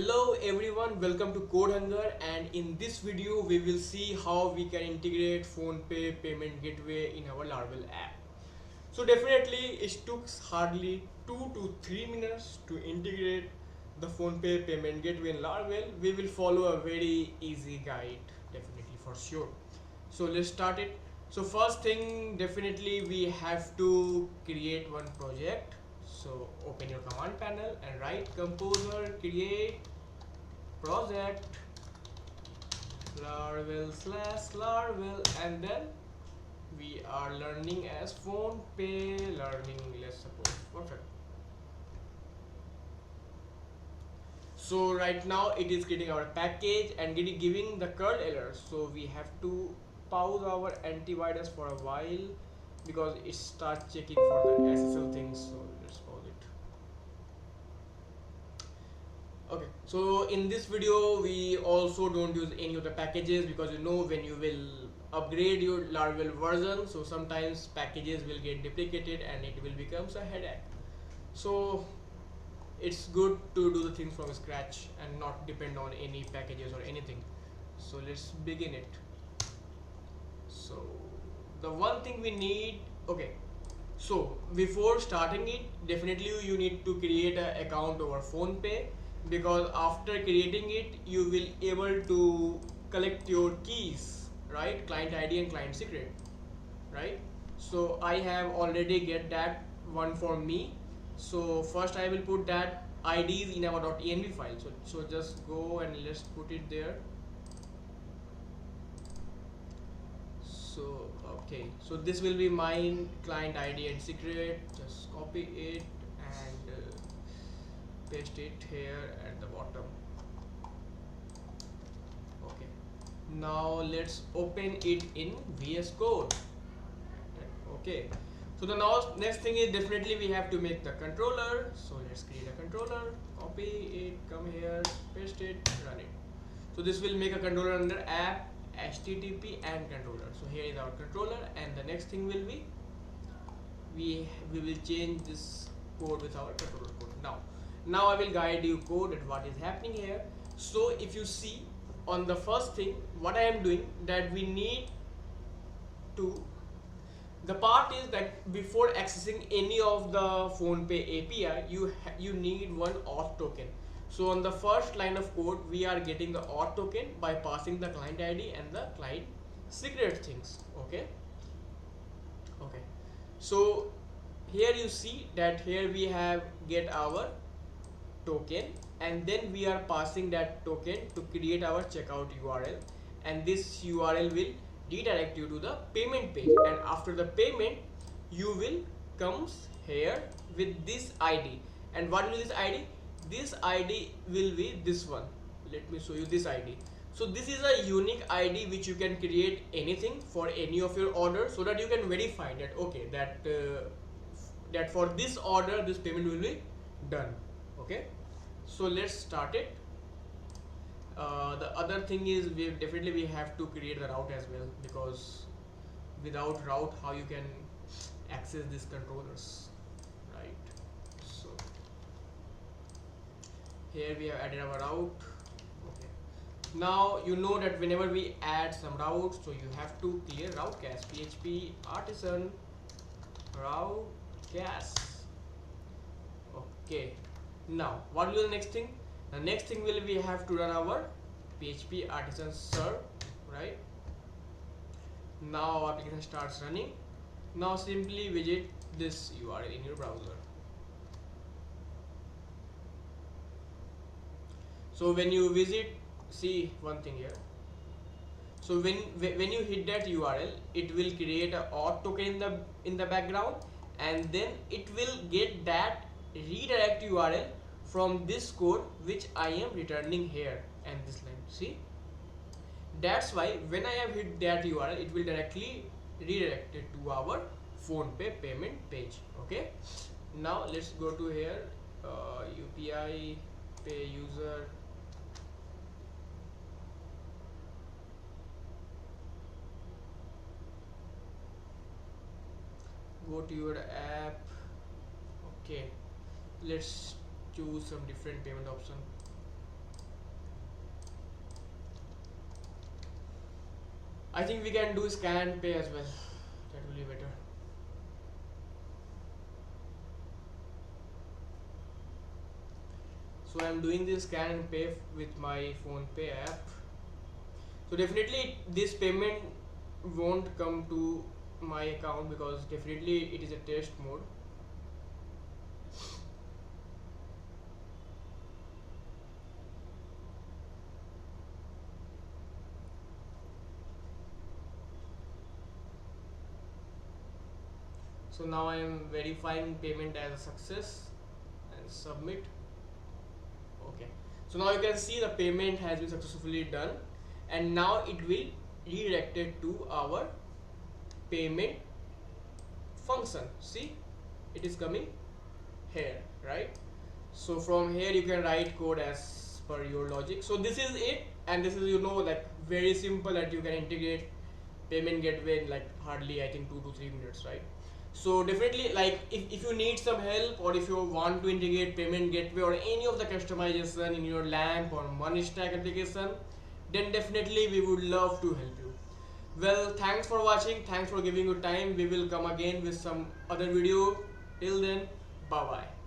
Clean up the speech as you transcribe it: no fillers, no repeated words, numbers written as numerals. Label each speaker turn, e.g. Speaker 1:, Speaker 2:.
Speaker 1: Hello everyone, welcome to CodeHunger, and in this video we will see how we can integrate PhonePe payment gateway in our Laravel app. So definitely it took hardly 2 to 3 minutes to integrate the PhonePe payment gateway in Laravel. We will follow a very easy guide, definitely for sure. So let's start it. So first thing, definitely we have to create one project. So open your command panel and write composer create project Laravel/Laravel, and then we are learning as PhonePe learning, let's suppose. Perfect. So right now it is getting our package and giving the curl error, so we have to pause our antivirus for a while because it starts checking for the SSL things. So let's pause it. Okay, so in this video we also don't use any of the packages because when you will upgrade your Laravel version, so sometimes packages will get duplicated and it will becomes a headache. So it's good to do the things from scratch and not depend on any packages or anything. So let's begin it. So the one thing we need, okay, so before starting it, definitely you need to create an account over PhonePe, because after creating it you will able to collect your keys, right? Client ID and client secret, right? So I have already get that one for me. So first I will put that IDs in our .env file. So just go and let's put it there. So okay, so this will be my client ID and secret. Just copy it and paste it here at the bottom. Okay, now let's open it in VS Code. Okay, so the next thing is definitely we have to make the controller. So let's create a controller, copy it, come here, paste it, run it. So this will make a controller under app, HTTP and controller. So here is our controller, and the next thing will be we will change this code with our controller code. Now I will guide you code at what is happening here. So if you see on the first thing, what I am doing, that we need to, the part is that before accessing any of the PhonePe API, you need one auth token. So on the first line of code, we are getting the auth token by passing the client ID and the client secret things. Okay. So here you see that here we have get our token, and then we are passing that token to create our checkout URL, and this URL will redirect you to the payment page, and after the payment you will comes here with this ID. And what will this ID? This ID will be this one. Let me show you this ID. So this is a unique ID which you can create anything for any of your orders, so that you can verify that okay, that for this order this payment will be done. Okay, so let's start it. The other thing is we have to create the route as well, because without route how you can access these controllers, right? So here we have added our route. Okay, now you know that whenever we add some routes, so you have to clear route cache, php artisan route cache. Okay, now what will be the next thing? The next thing will we have to run our php artisan serve, right? Now our application starts running. Now simply visit this URL in your browser. So when you visit, see one thing here. So when you hit that URL, it will create a auth token in the background, and then it will get that redirect URL from this code which I am returning here and this line. See, that's why when I have hit that URL, it will directly redirect it to our PhonePe payment page. Okay, now let's go to here, UPI pay user. Go to your app. Okay, let's choose some different payment option. I think we can do scan and pay as well. That will be better. So I'm doing this scan and pay with my PhonePe app. So definitely this payment won't come to my account because definitely it is a test mode. So now I am verifying payment as a success and submit. Okay, so now you can see the payment has been successfully done, and now it will redirect it to our payment function. See, it is coming here, right? So from here you can write code as per your logic. So this is it, and this is, you know, like very simple that you can integrate payment gateway in like hardly, I think, 2 to 3 minutes, right? So definitely, like if you need some help, or if you want to integrate payment gateway or any of the customization in your LAMP or money stack application, then definitely we would love to help you. Well, thanks for watching, thanks for giving your time. We will come again with some other video. Till then, bye bye.